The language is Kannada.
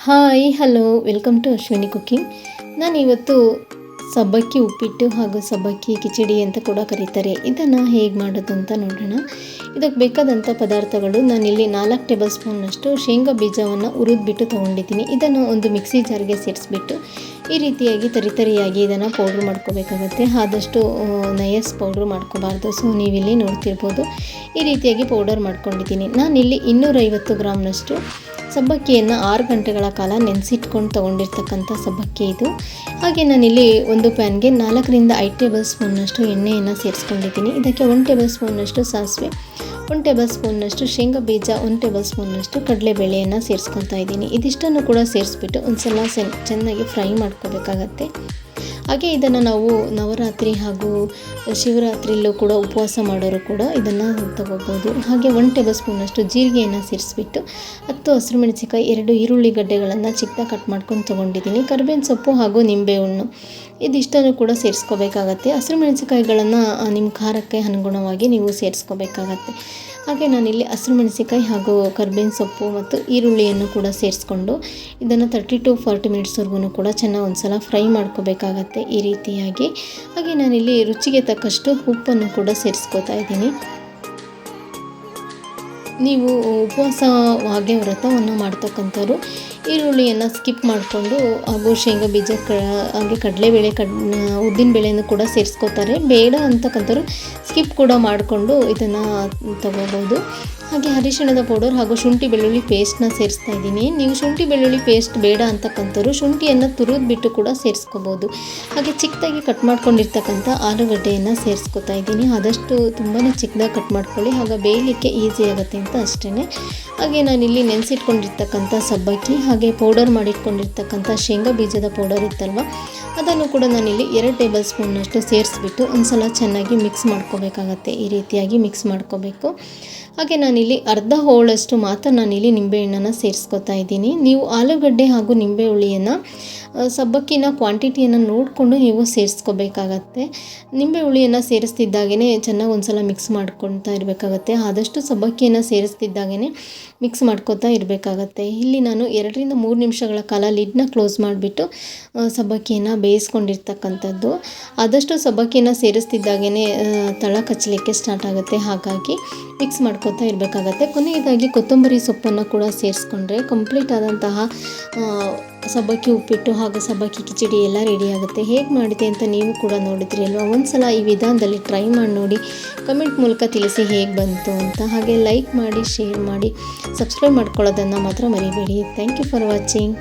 Hi hello welcome to Ashwini cooking. ನಾನಿವತ್ತು ಸಬ್ಬಕ್ಕಿ ಉಪ್ಪಿಟ್ಟು ಹಾಗೂ ಸಬ್ಬಕ್ಕಿ ಕಿಚಡಿ ಅಂತ ಕೂಡ ಕರೀತಾರೆ. ಇದನ್ನು ಹೇಗೆ ಮಾಡೋದು ಅಂತ ನೋಡೋಣ. ಇದಕ್ಕೆ ಬೇಕಾದಂಥ ಪದಾರ್ಥಗಳು ನಾನಿಲ್ಲಿ 4 ಟೇಬಲ್ ಸ್ಪೂನ್ನಷ್ಟು ಶೇಂಗಾ ಬೀಜವನ್ನು ಹುರಿದ್ಬಿಟ್ಟು ತೊಗೊಂಡಿದ್ದೀನಿ. ಇದನ್ನು ಒಂದು ಮಿಕ್ಸಿ ಜಾರ್ಗೆ ಸೇರಿಸ್ಬಿಟ್ಟು ಈ ರೀತಿಯಾಗಿ ತರಿಯಾಗಿ ಇದನ್ನು ಪೌಡ್ರ್ ಮಾಡ್ಕೋಬೇಕಾಗತ್ತೆ. ಆದಷ್ಟು ನಯಸ್ ಪೌಡ್ರ್ ಮಾಡ್ಕೋಬಾರ್ದು. ಸೊ ನೀವಿಲ್ಲಿ ನೋಡ್ತಿರ್ಬೋದು ಈ ರೀತಿಯಾಗಿ ಪೌಡರ್ ಮಾಡ್ಕೊಂಡಿದ್ದೀನಿ. ನಾನಿಲ್ಲಿ 250 ಗ್ರಾಮ್ನಷ್ಟು ಸಬ್ಬಕ್ಕಿಯನ್ನು 6 ಗಂಟೆಗಳ ಕಾಲ ನೆನೆಸಿಟ್ಕೊಂಡು ತೊಗೊಂಡಿರ್ತಕ್ಕಂಥ ಸಬ್ಬಕ್ಕಿ ಇದು. ಹಾಗೆ ನಾನಿಲ್ಲಿ ಒಂದು ಪ್ಯಾನ್ಗೆ 4 ರಿಂದ 5 ಟೇಬಲ್ ಸ್ಪೂನ್ನಷ್ಟು ಎಣ್ಣೆಯನ್ನು ಸೇರಿಸ್ಕೊಂಡಿದ್ದೀನಿ. ಇದಕ್ಕೆ 1 ಟೇಬಲ್ ಸ್ಪೂನ್ನಷ್ಟು ಸಾಸಿವೆ, 1 ಟೇಬಲ್ ಸ್ಪೂನ್ನಷ್ಟು ಶೇಂಗಾ ಬೀಜ, 1 ಟೇಬಲ್ ಸ್ಪೂನ್ನಷ್ಟು ಕಡಲೆಬೇಳೆಯನ್ನು ಸೇರಿಸ್ಕೊತಾ ಇದ್ದೀನಿ. ಇದಿಷ್ಟನ್ನು ಕೂಡ ಸೇರಿಸ್ಬಿಟ್ಟು ಒಂದು ಸಲ ಚೆನ್ನಾಗಿ ಫ್ರೈ ಮಾಡ್ಕೋಬೇಕಾಗತ್ತೆ. ಹಾಗೆ ಇದನ್ನು ನಾವು ನವರಾತ್ರಿ ಹಾಗೂ ಶಿವರಾತ್ರಿಯಲ್ಲೂ ಕೂಡ ಉಪವಾಸ ಮಾಡೋರು ಕೂಡ ಇದನ್ನು ತಗೋಬೋದು. ಹಾಗೆ 1 ಟೇಬಲ್ ಸ್ಪೂನಷ್ಟು ಜೀರಿಗೆಯನ್ನು ಸೇರಿಸ್ಬಿಟ್ಟು 10 ಹಸಿರು ಮೆಣಸಿನಕಾಯಿ, 2 ಈರುಳ್ಳಿ ಗಡ್ಡೆಗಳನ್ನು ಚಿಕ್ಕದಾಗಿ ಕಟ್ ಮಾಡ್ಕೊಂಡು ತೊಗೊಂಡಿದ್ದೀನಿ. ಕರಿಬೇವಿನ ಸೊಪ್ಪು ಹಾಗೂ ನಿಂಬೆಹಣ್ಣು ಇದಿಷ್ಟನ್ನು ಕೂಡ ಸೇರಿಸ್ಕೋಬೇಕಾಗತ್ತೆ. ಹಸಿರು ಮೆಣಸಿನಕಾಯಿಗಳನ್ನು ನಿಮ್ಮ ಖಾರಕ್ಕೆ ಅನುಗುಣವಾಗಿ ನೀವು ಸೇರಿಸ್ಕೋಬೇಕಾಗತ್ತೆ. ಹಾಗೆ ನಾನಿಲ್ಲಿ ಹಸಿರು ಮೆಣಸಿನಕಾಯಿ ಹಾಗೂ ಕರಿಬೇವಿನ ಸೊಪ್ಪು ಮತ್ತು ಈರುಳ್ಳಿಯನ್ನು ಕೂಡ ಸೇರಿಸ್ಕೊಂಡು ಇದನ್ನು 30 to 40 ಮಿನಿಟ್ಸ್ವರೆಗೂ ಕೂಡ ಚೆನ್ನಾಗಿ ಒಂದು ಸಲ ಫ್ರೈ ಮಾಡ್ಕೋಬೇಕಾಗತ್ತೆ ಈ ರೀತಿಯಾಗಿ. ಹಾಗೆ ನಾನಿಲ್ಲಿ ರುಚಿಗೆ ತಕ್ಕಷ್ಟು ಉಪ್ಪನ್ನು ಕೂಡ ಸೇರಿಸ್ಕೋತಾ ಇದ್ದೀನಿ. ನೀವು ಉಪವಾಸ ಹಾಗೆ ವ್ರತವನ್ನು ಮಾಡ್ತಕ್ಕಂಥವ್ರು ಈರುಳ್ಳಿಯನ್ನು ಸ್ಕಿಪ್ ಮಾಡಿಕೊಂಡು ಹಾಗೂ ಶೇಂಗಾ ಬೀಜ ಹಾಗೆ ಕಡಲೆಬೇಳೆ ಉದ್ದಿನಬೇಳೆಯನ್ನು ಕೂಡ ಸೇರಿಸ್ಕೋತಾರೆ. ಬೇಡ ಅಂತಕ್ಕಂಥವ್ರು ಸ್ಕಿಪ್ ಕೂಡ ಮಾಡಿಕೊಂಡು ಇದನ್ನು ತಗೋಬೋದು. ಹಾಗೆ ಅರಿಶಿಣದ ಪೌಡರ್ ಹಾಗೂ ಶುಂಠಿ ಬೆಳ್ಳುಳ್ಳಿ ಪೇಸ್ಟ್ನ ಸೇರಿಸ್ತಾ ಇದ್ದೀನಿ. ನೀವು ಶುಂಠಿ ಬೆಳ್ಳುಳ್ಳಿ ಪೇಸ್ಟ್ ಬೇಡ ಅಂತಕ್ಕಂಥವ್ರು ಶುಂಠಿಯನ್ನು ತುರಿದ್ಬಿಟ್ಟು ಕೂಡ ಸೇರಿಸ್ಕೋಬೋದು. ಹಾಗೆ ಚಿಕ್ಕದಾಗಿ ಕಟ್ ಮಾಡ್ಕೊಂಡಿರ್ತಕ್ಕಂಥ ಆಲೂಗಡ್ಡೆಯನ್ನು ಸೇರಿಸ್ಕೊತಾ ಇದ್ದೀನಿ. ಆದಷ್ಟು ತುಂಬಾ ಚಿಕ್ಕದಾಗಿ ಕಟ್ ಮಾಡ್ಕೊಳ್ಳಿ, ಆಗ ಬೇಯಲಿಕ್ಕೆ ಈಸಿ ಆಗುತ್ತೆ ಅಂತ ಅಷ್ಟೇ. ಹಾಗೆ ನಾನಿಲ್ಲಿ ನೆನೆಸಿಟ್ಕೊಂಡಿರ್ತಕ್ಕಂಥ ಸಬ್ಬಕ್ಕಿ ಹಾಗೆ ಪೌಡರ್ ಮಾಡಿಟ್ಕೊಂಡಿರ್ತಕ್ಕಂಥ ಶೇಂಗಾ ಬೀಜದ ಪೌಡರ್ ಇತ್ತಲ್ವ, ಅದನ್ನು ಕೂಡ ನಾನಿಲ್ಲಿ 2 ಟೇಬಲ್ ಸ್ಪೂನ್ನಷ್ಟು ಸೇರಿಸ್ಬಿಟ್ಟು ಒಂದು ಸಲ ಚೆನ್ನಾಗಿ ಮಿಕ್ಸ್ ಮಾಡ್ಕೋಬೇಕಾಗತ್ತೆ. ಈ ರೀತಿಯಾಗಿ ಮಿಕ್ಸ್ ಮಾಡ್ಕೋಬೇಕು. ಹಾಗೆ ನಾನಿಲ್ಲಿ ಅರ್ಧ ಹೋಳಷ್ಟು ಮಾತ್ರ ನಾನಿಲ್ಲಿ ನಿಂಬೆಹಣ್ಣನ್ನು ಸೇರಿಸ್ಕೊತಾ ಇದ್ದೀನಿ. ನೀವು ಆಲೂಗಡ್ಡೆ ಹಾಗೂ ನಿಂಬೆ ಹುಳಿಯನ್ನು ಸಬ್ಬಕ್ಕಿನ ಕ್ವಾಂಟಿಟಿಯನ್ನು ನೋಡಿಕೊಂಡು ನೀವು ಸೇರಿಸ್ಕೋಬೇಕಾಗತ್ತೆ. ನಿಂಬೆ ಹುಳಿಯನ್ನು ಸೇರಿಸ್ತಿದ್ದಾಗೇ ಚೆನ್ನಾಗಿ ಒಂದು ಸಲ ಮಿಕ್ಸ್ ಮಾಡ್ಕೊತಾ ಇರಬೇಕಾಗತ್ತೆ. ಆದಷ್ಟು ಸಬ್ಬಕ್ಕಿಯನ್ನು ಸೇರಿಸ್ತಿದ್ದಾಗೇ ಮಿಕ್ಸ್ ಮಾಡ್ಕೊತಾ ಇರಬೇಕಾಗತ್ತೆ. ಇಲ್ಲಿ ನಾನು 2 ರಿಂದ 3 ನಿಮಿಷಗಳ ಕಾಲ ಲಿಡ್ನ ಕ್ಲೋಸ್ ಮಾಡಿಬಿಟ್ಟು ಸಬ್ಬಕ್ಕಿಯನ್ನು ಬೇಯಿಸ್ಕೊಂಡಿರ್ತಕ್ಕಂಥದ್ದು. ಆದಷ್ಟು ಸಬ್ಬಕ್ಕಿಯನ್ನು ಸೇರಿಸ್ತಿದ್ದಾಗೇ ತಳ ಕಚ್ಚಲಿಕ್ಕೆ ಸ್ಟಾರ್ಟ್ ಆಗುತ್ತೆ. ಹಾಗಾಗಿ ಮಿಕ್ಸ್ ಮಾಡ್ಕೊತಾ ಇರಬೇಕಾಗತ್ತೆ. ಕೊನೆಯದಾಗಿ ಕೊತ್ತಂಬರಿ ಸೊಪ್ಪನ್ನು ಕೂಡ ಸೇರಿಸ್ಕೊಂಡ್ರೆ ಕಂಪ್ಲೀಟ್ ಆದಂತಹ ಸಬ್ಬಕ್ಕಿ ಉಪ್ಪಿಟ್ಟು ಹಾಗೂ ಸಬ್ಬಕ್ಕಿ ಕಿಚಡಿ ಎಲ್ಲ ರೆಡಿ ಆಗುತ್ತೆ. ಹೇಗೆ ಮಾಡಿದೆ ಅಂತ ನೀವು ಕೂಡ ನೋಡಿದ್ರಿ ಅಲ್ವಾ? ಒಂದು ಸಲ ಈ ವಿಧಾನದಲ್ಲಿ ಟ್ರೈ ಮಾಡಿ ನೋಡಿ, ಕಮೆಂಟ್ ಮೂಲಕ ತಿಳಿಸಿ ಹೇಗೆ ಬಂತು ಅಂತ. ಹಾಗೆ ಲೈಕ್ ಮಾಡಿ, ಶೇರ್ ಮಾಡಿ, ಸಬ್ಸ್ಕ್ರೈಬ್ ಮಾಡ್ಕೊಳ್ಳೋದನ್ನು ಮಾತ್ರ ಮರಿಬೇಡಿ. Thank you for watching.